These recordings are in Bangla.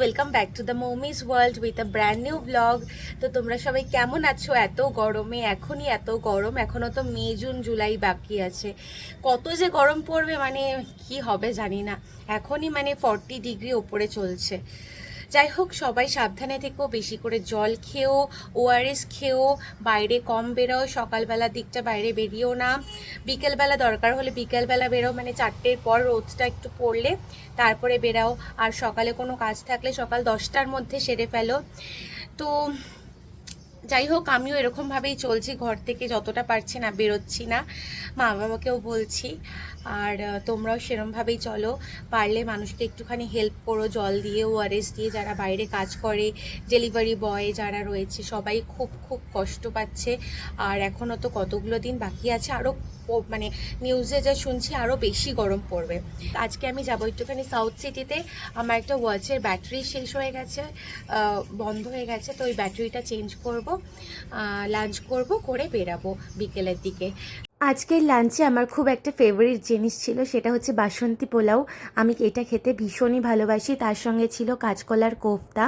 Welcome back to the mommy's world with a brand new blog. তো তোমরা সবাই কেমন আছো এত গরমে? এখনই এত গরম, এখনও তো মে জুন জুলাই বাকি আছে। কত যে গরম পড়বে, মানে কি হবে জানি না। এখনই মানে 40 ডিগ্রি ওপরে চলছে। যাই হোক, সবাই সাবধানে থেকো, বেশি করে জল খেও, ওআরএস খেও, বাইরে কম বেরোও, সকালবেলার দিকটা বাইরে বেরিয়েও না, বিকেলবেলা দরকার হলে বিকেলবেলা বেরো, মানে 4টের পর রোদটা একটু পড়লে তারপরে বেরাও। আর সকালে কোনো কাজ থাকলে সকাল 10টার মধ্যে সেরে ফেলো। তো যাই হোক, আমিও এরকমভাবেই চলছি, ঘর থেকে যতটা পারছি না বেরোচ্ছি না, মা বাবাকেও বলছি। আর তোমরাও সেরমভাবেই চলো, পারলে মানুষকে একটুখানি হেল্প করো জল দিয়ে, ওআরএস দিয়ে। যারা বাইরে কাজ করে, ডেলিভারি বয় যারা রয়েছে, সবাই খুব খুব কষ্ট পাচ্ছে। আর এখনও তো কতগুলো দিন বাকি আছে, আরও মানে নিউজে যা শুনছি আরও বেশি গরম পড়বে। আজকে আমি যাবো একটুখানি সাউথ সিটিতে। আমার একটা ওয়াচের ব্যাটারি শেষ হয়ে গেছে, বন্ধ হয়ে গেছে, তো ওই ব্যাটারিটা চেঞ্জ করব, লাঞ্চ করব, করে বেরাবো বিকেলের দিকে। আজকের লাঞ্চে আমার খুব একটা ফেভারিট জিনিস ছিল, সেটা হচ্ছে বাসন্তী পোলাও। আমি এটা খেতে ভীষণই ভালোবাসি। তার সঙ্গে ছিল কাঁচকলার কোফতা।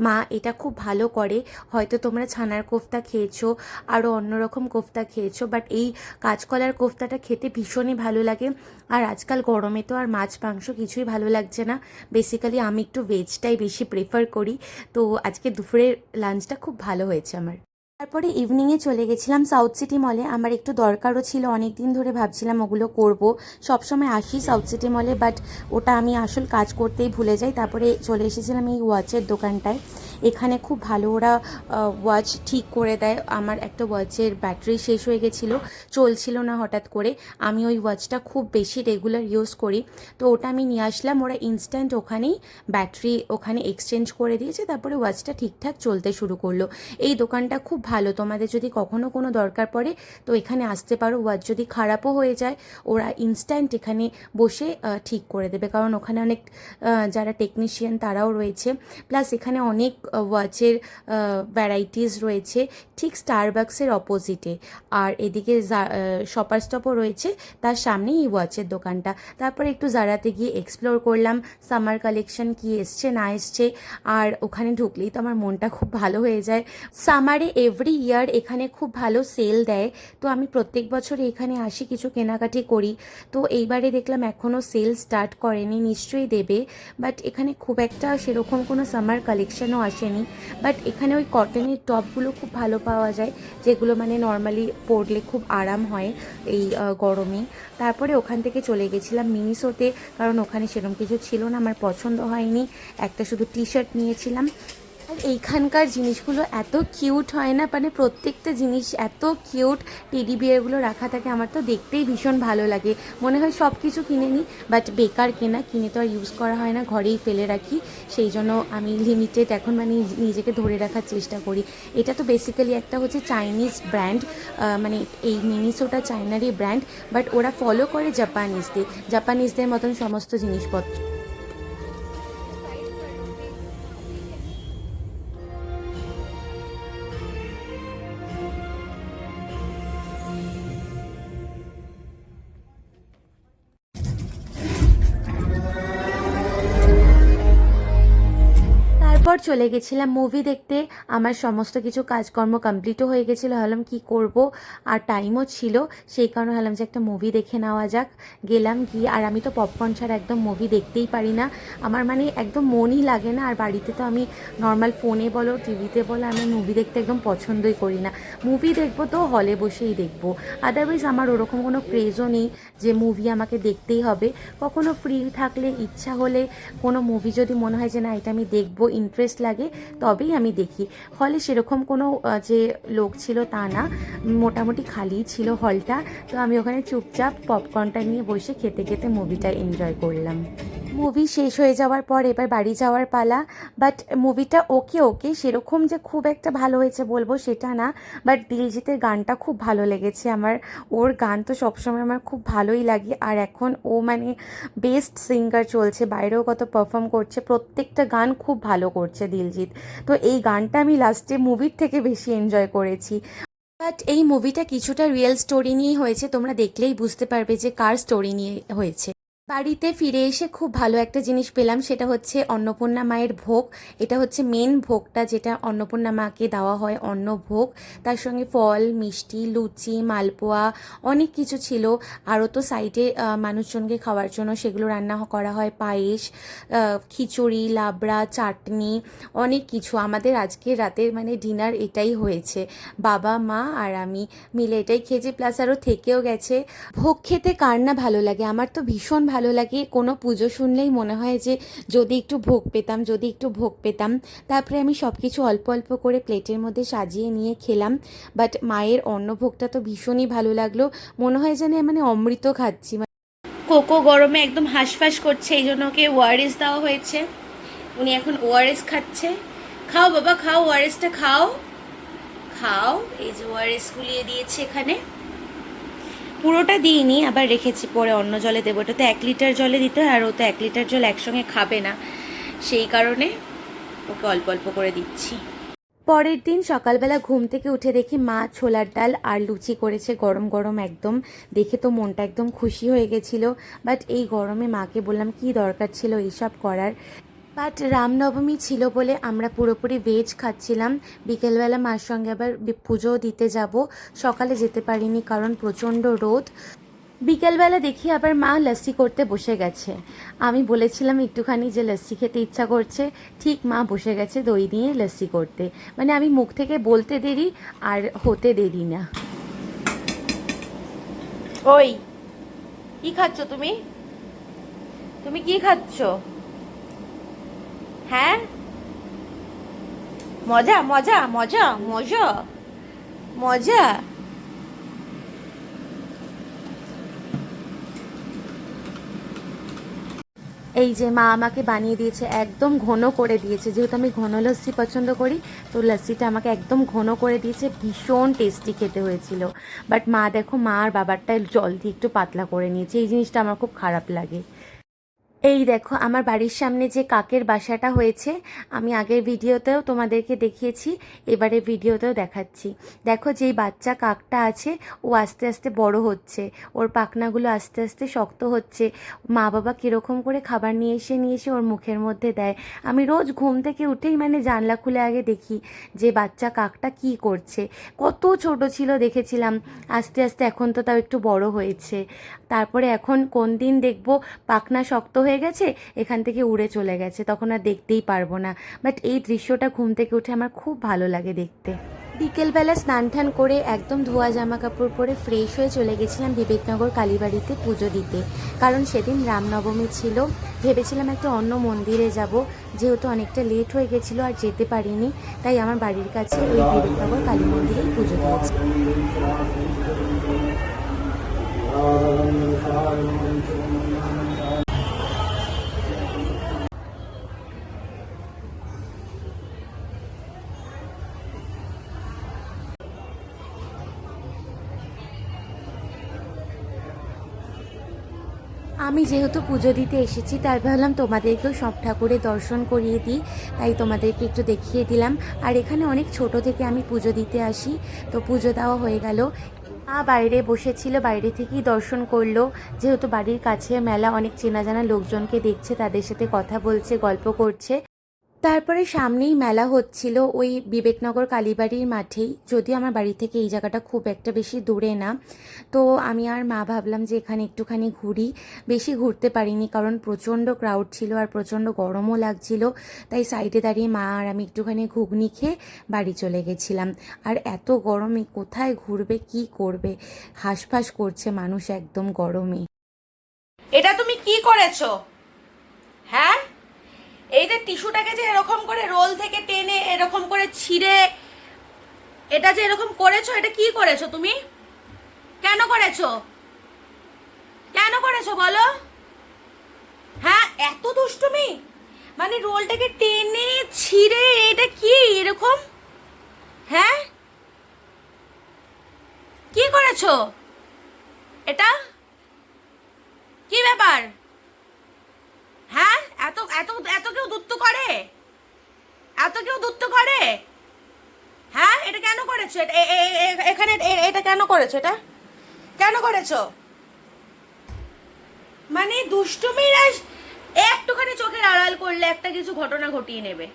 মা এটা খুব ভালো করে। হয়তো তোমরা ছানার কোফতা খেয়েছো, আরও অন্যরকম কোফতা খেয়েছো, বাট এই কাঁচকলার কোফতাটা খেতে ভীষণই ভালো লাগে। আর আজকাল গরমে তো আর মাছ মাংস কিছুই ভালো লাগছে না। বেসিক্যালি আমি একটু ভেজটাই বেশি প্রেফার করি। তো আজকে দুপুরের লাঞ্চটা খুব ভালো হয়েছে আমার। তারপরে ইভিনিংয়ে চলে গেছিলাম সাউথ সিটি মলে। আমার একটু দরকারও ছিল, অনেক দিন ধরে ভাবছিলাম ওগুলো করব। সবসময় আসি সাউথ সিটি মলে, বাট ওটা আমি আসল কাজ করতেই ভুলে যাই। তারপরে চলে এসেছিলাম এই ওয়াচের দোকানটায়। এখানে খুব ভালো ওরা ওয়াচ ঠিক করে দেয়। আমার একটা ওয়াচের ব্যাটারি শেষ হয়ে গেছিলো, চলছিল না হঠাৎ করে। আমি ওই ওয়াচটা খুব বেশি রেগুলার ইউজ করি, তো ওটা আমি নিয়ে আসলাম। ওরা ইনস্ট্যান্ট ওখানেই ব্যাটারি ওখানে এক্সচেঞ্জ করে দিয়েছে, তারপরে ওয়াচটা ঠিকঠাক চলতে শুরু করলো। এই দোকানটা খুব ভালো, তোমাদের যদি কখনো কোনো দরকার পড়ে তো এখানে আসতে পারো। ওয়াচ যদি খারাপও হয়ে যায়, ওরা ইনস্ট্যান্ট এখানে বসে ঠিক করে দেবে, কারণ ওখানে অনেক যারা টেকনিশিয়ান তারাও রয়েছে। প্লাস এখানে অনেক ওয়াচের ভ্যারাইটিস রয়েছে, ঠিক স্টারবাক্সের অপোজিটে। আর এদিকে শপার স্টপও রয়েছে, তার সামনেই এই ওয়াচের দোকানটা। তারপরে একটু জারাতে গিয়ে এক্সপ্লোর করলাম সামার কালেকশন কি এসছে না এসছে। আর ওখানে ঢুকলেই তো আমার মনটা খুব ভালো হয়ে যায়। সামারে এভরি ইয়ার এখানে খুব ভালো সেল দেয়, তো আমি প্রত্যেক বছর এখানে আসি, কিছু কেনাকাটি করি। তো এইবারে দেখলাম এখনও সেল স্টার্ট করেনি, নিশ্চয়ই দেবে। বাট এখানে খুব একটা সেরকম কোনো সামার কালেকশনও আসেনি। বাট এখানে ওই কটনের টপগুলো খুব ভালো পাওয়া যায়, যেগুলো মানে নর্মালি পরলে খুব আরাম হয় এই গরমে। তারপরে ওখান থেকে চলে গেছিলাম মিনিসোতে, কারণ ওখানে সেরকম কিছু ছিল না, আমার পছন্দ হয়নি। একটা শুধু টি শার্ট নিয়েছিলাম। আর এইখানকার জিনিসগুলো এত কিউট হয় না, মানে প্রত্যেকটা জিনিস এত কিউট। টেডি বিয়ারগুলো রাখা থাকে, আমার তো দেখতেই ভীষণ ভালো লাগে। মনে হয় সব কিছু কিনে নিই, বাট বেকার কেনা, কিনে তো আর ইউজ করা হয় না, ঘরেই ফেলে রাখি। সেই জন্য আমি লিমিটেড এখন মানে নিজেকে ধরে রাখার চেষ্টা করি। এটা তো বেসিক্যালি একটা হচ্ছে চাইনিজ ব্র্যান্ড, মানে এই মিনিসোটা চায়নারই ব্র্যান্ড, বাট ওরা ফলো করে জাপানিজদের মতন সমস্ত জিনিসপত্র। তারপর চলে গেছিলাম মুভি দেখতে। আমার সমস্ত কিছু কাজকর্ম কমপ্লিটও হয়ে গেছিলো, ভাবলাম কি করব, আর টাইমও ছিল, সেই কারণে ভাবলাম যে একটা মুভি দেখে নেওয়া যাক। গেলাম গিয়ে, আর আমি তো পপকর্ন ছাড়া একদম মুভি দেখতেই পারি না, আমার মানে একদম মনই লাগে না। আর বাড়িতে তো আমি নর্মাল ফোনে বলো টিভিতে বলো, আমি মুভি দেখতে একদম পছন্দই করি না। মুভি দেখবো তো হলে বসেই দেখবো, আদারওয়াইজ আমার ওরকম কোনো ক্রেজও নেই যে মুভি আমাকে দেখতেই হবে। কখনো ফ্রি থাকলে, ইচ্ছা হলে কোনো মুভি যদি মনে হয় যে না এটা আমি দেখবো, ইন্টারেস্ট লাগে, তবেই আমি দেখি। হলে সেরকম কোনো যে লোক ছিল তা না, মোটামুটি খালিই ছিল হলটা। তো আমি ওখানে চুপচাপ পপকর্নটা নিয়ে বসে খেতে খেতে মুভিটা এনজয় করলাম। মুভি শেষ হয়ে যাওয়ার পর এবার বাড়ি যাওয়ার পালা। বাট মুভিটা ওকে ওকে, সেরকম যে খুব একটা ভালো হয়েছে বলবো সেটা না, বাট দিলজিতের গানটা খুব ভালো লেগেছে আমার। ওর গান তো সবসময় আমার খুব ভালোই লাগে, আর এখন ও মানে বেস্ট সিঙ্গার চলছে, বাইরেও কত পারফর্ম করছে, প্রত্যেকটা গান খুব ভালো করছে দিলজিৎ। তো এই গানটা আমি লাস্টে মুভির থেকে বেশি এনজয় করেছি। বাট এই মুভিটা কিছুটা রিয়েল স্টোরি নিয়েই হয়েছে, তোমরা দেখলেই বুঝতে পারবে যে কার স্টোরি নিয়ে হয়েছে। বাড়িতে ফিরে এসে খুব ভালো একটা জিনিস পেলাম, সেটা হচ্ছে অন্নপূর্ণা মায়ের ভোগ। এটা হচ্ছে মেন ভোগটা, যেটা অন্নপূর্ণা মাকে দেওয়া হয়, অন্নভোগ। তার সঙ্গে ফল, মিষ্টি, লুচি, মালপোয়া, অনেক কিছু ছিল। আরও তো সাইডে মানুষজনকে খাওয়ার জন্য সেগুলো রান্না করা হয়, পায়েস, খিচুড়ি, লাবড়া, চাটনি, অনেক কিছু। আমাদের আজকে রাতের মানে ডিনার এটাই হয়েছে, বাবা, মা আর আমি মিলে এটাই খেয়েছি, প্লাস আরও থেকেও গেছে। ভোগ খেতে কার না ভালো লাগে, আমার তো ভীষণ ভালো লাগে। কোনো পুজো শুনলেই মনে হয় যে যদি একটু ভোগ পেতাম, যদি একটু ভোগ পেতাম। তারপরে আমি সব কিছু অল্প অল্প করে প্লেটের মধ্যে সাজিয়ে নিয়ে খেলাম। বাট মায়ের অন্নভোগটা তো ভীষণই ভালো লাগলো, মনে হয় যেন মানে অমৃত খাচ্ছি। কোকো গরমে একদম হাঁসফাঁস করছে, এই জন্য ওকে ওআরএস দেওয়া হয়েছে। উনি এখন ওআরএস খাচ্ছে। খাও বাবা খাও, ওআরএসটা খাও, খাও। এই যে ওআরএস গুলিয়ে দিয়েছে এখানে, পুরোটা দিইনি, আবার রেখেছি, পরে অন্য জলে দেবো। ওটা তো 1 লিটার জলে দিতে হয়, আর ও তো 1 লিটার জল একসঙ্গে খাবে না, সেই কারণে ওকে অল্প অল্প করে দিচ্ছি। পরের দিন সকালবেলা ঘুম থেকে উঠে দেখি মা ছোলার ডাল আর লুচি করেছে, গরম গরম একদম। দেখে তো মনটা একদম খুশি হয়ে গেছিলো। বাট এই গরমে মাকে বললাম কি দরকার ছিল এইসব করার। বাট রামনবমী ছিল বলে আমরা পুরোপুরি ভেজ খাচ্ছিলাম। বিকেলবেলা মার সঙ্গে আবার পুজোও দিতে যাব, সকালে যেতে পারিনি কারণ প্রচণ্ড রোদ। বিকেলবেলা দেখি আবার মা লস্যি করতে বসে গেছে। আমি বলেছিলাম একটুখানি যে লস্যি খেতে ইচ্ছা করছে, ঠিক মা বসে গেছে দই দিয়ে লস্যি করতে। মানে আমি মুখ থেকে বলতে দেরি আর হতে দেরি না। ওই কি খাচ্ছ তুমি? তুমি কি খাচ্ছ? হ্যাঁ, মজা মজা মজা মজা মজা। এই যে মা আমাকে বানিয়ে দিয়েছে, একদম ঘন করে দিয়েছে, যেহেতু আমি ঘন লস্যি পছন্দ করি, তো লস্যিটা আমাকে একদম ঘন করে দিয়েছে, ভীষণ টেস্টি খেতে হয়েছিল। বাট মা দেখো, মা আর বাবারটায় জল দিয়ে একটু পাতলা করে নিয়েছে, এই জিনিসটা আমার খুব খারাপ লাগে। এই দেখো আমার বাড়ির সামনে যে কাকের বাসাটা হয়েছে, আমি আগের ভিডিওতেও তোমাদেরকে দেখিয়েছি, এবারে ভিডিওতেও দেখাচ্ছি। দেখো যেই বাচ্চা কাকটা আছে, ও আস্তে আস্তে বড় হচ্ছে, ওর পাখনাগুলো আস্তে আস্তে শক্ত হচ্ছে। মা বাবা কীরকম করে খাবার নিয়ে এসে ওর মুখের মধ্যে দেয়। আমি রোজ ঘুম থেকে উঠেই মানে জানলা খুলে আগে দেখি যে বাচ্চা কাকটা কি করছে। কত ছোট ছিল দেখেছিলাম, আস্তে আস্তে এখন তো তাও একটু বড় হয়েছে। তারপরে এখন কোন দিন দেখবো পাখনা শক্ত হয়ে গেছে, এখান থেকে উড়ে চলে গেছে, তখন আর দেখতেই পারবো না। বাট এই দৃশ্যটা ঘুম থেকে উঠে আমার খুব ভালো লাগে দেখতে। বিকেলবেলা স্নান টান করে একদম ধোয়া জামা কাপড় পরে ফ্রেশ হয়ে চলে গেছিলাম বিবেকনগর কালীবাড়িতে পুজো দিতে, কারণ সেদিন রামনবমী ছিল। ভেবেছিলাম একটা অন্য মন্দিরে যাব, যেহেতু অনেকটা লেট হয়ে গেছিলো আর যেতে পারিনি, তাই আমার বাড়ির কাছে ওই বিবেকনগর কালী মন্দিরেই পুজো দিয়েছি। আমি যেহেতু পুজো দিতে এসেছি, তাই ভাবলাম তোমাদেরকেও সব ঠাকুরের দর্শন করিয়ে দিই, তাই তোমাদেরকে একটু দেখিয়ে দিলাম। আর এখানে অনেক ছোট থেকে আমি পুজো দিতে আসি, তো পুজো দেওয়া হয়ে গেল। বাইরে বসেছিল, বাইরে থেকেই দর্শন করলো, যেহেতু বাড়ির কাছে মেলা, অনেক চেনা জানা লোকজনকে দেখছে, তাদের সাথে কথা বলছে, গল্প করছে। তারপরে সামনেই মেলা হচ্ছিল ওই বিবেকনগর কালীবাড়ির মাঠেই, যদিও আমার বাড়ি থেকে এই জায়গাটা খুব একটা বেশি দূরে না। তো আমি আর মা ভাবলাম যে এখানে একটুখানি ঘুরি। বেশি ঘুরতে পারিনি কারণ প্রচণ্ড ক্রাউড ছিল আর প্রচণ্ড গরমও লাগছিল, তাই সাইডে দাঁড়িয়ে মা আর আমি একটুখানি ঘুগনি খেয়ে বাড়ি চলে গেছিলাম। আর এত গরমে কোথায় ঘুরবে, কি করবে, হাঁসফাঁস করছে মানুষ একদম গরমে। এটা তুমি কি করেছো? হ্যাঁ, এই যে টিস্যুটাকে যে এরকম করে রোল থেকে টেনে এরকম করে ছিঁড়ে এটা যে এরকম করেছো, এটা কি করেছো তুমি? কেন করেছো? কেন করেছো বলো? হ্যাঁ, এত দুষ্টুমি, মানে রোলটাকে টেনে ছিঁড়ে এটা কি এরকম? হ্যাঁ, কি করেছো? এটা কি ব্যাপার? হ্যাঁ, এত এত এত কেউ দুত্তু করে? এত কেউ দুত্তু করে? হ্যাঁ, এটা কেন করেছো? এখানে এটা কেন করেছো? এটা কেন করেছো? মানে দুষ্টুমির একটুখানি চোখের আড়াল করলে একটা কিছু ঘটনা ঘটিয়ে নেবে।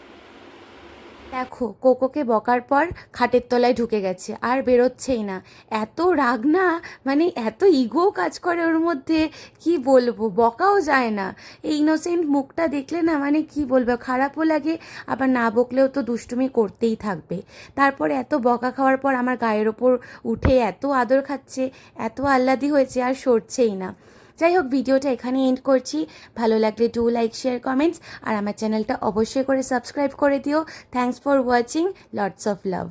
দেখো কোকোকে বকার পর খাটের তলায় ঢুকে গেছে, আর বেরোচ্ছেই না। এত রাগ না, মানে এত ইগো কাজ করে ওর মধ্যে, কি বলবো, বকাও যায় না। এই ইনোসেন্ট মুখটা দেখলে না মানে কি বলবো, খারাপও লাগে, আবার না বকলেও তো দুষ্টুমি করতেই থাকবে। তারপর এত বকা খাওয়ার পর আমার গায়ের ওপর উঠে এত আদর খাচ্ছে, এত আহ্লাদি হয়েছে, আর সরছেই না। যাই হোক, ভিডিওটা এখানে এন্ড করছি। ভালো লাগলে ডু লাইক, শেয়ার, কমেন্টস, আর আমার চ্যানেলটা অবশ্যই করে সাবস্ক্রাইব করে দিও। Thanks for watching, lots of love.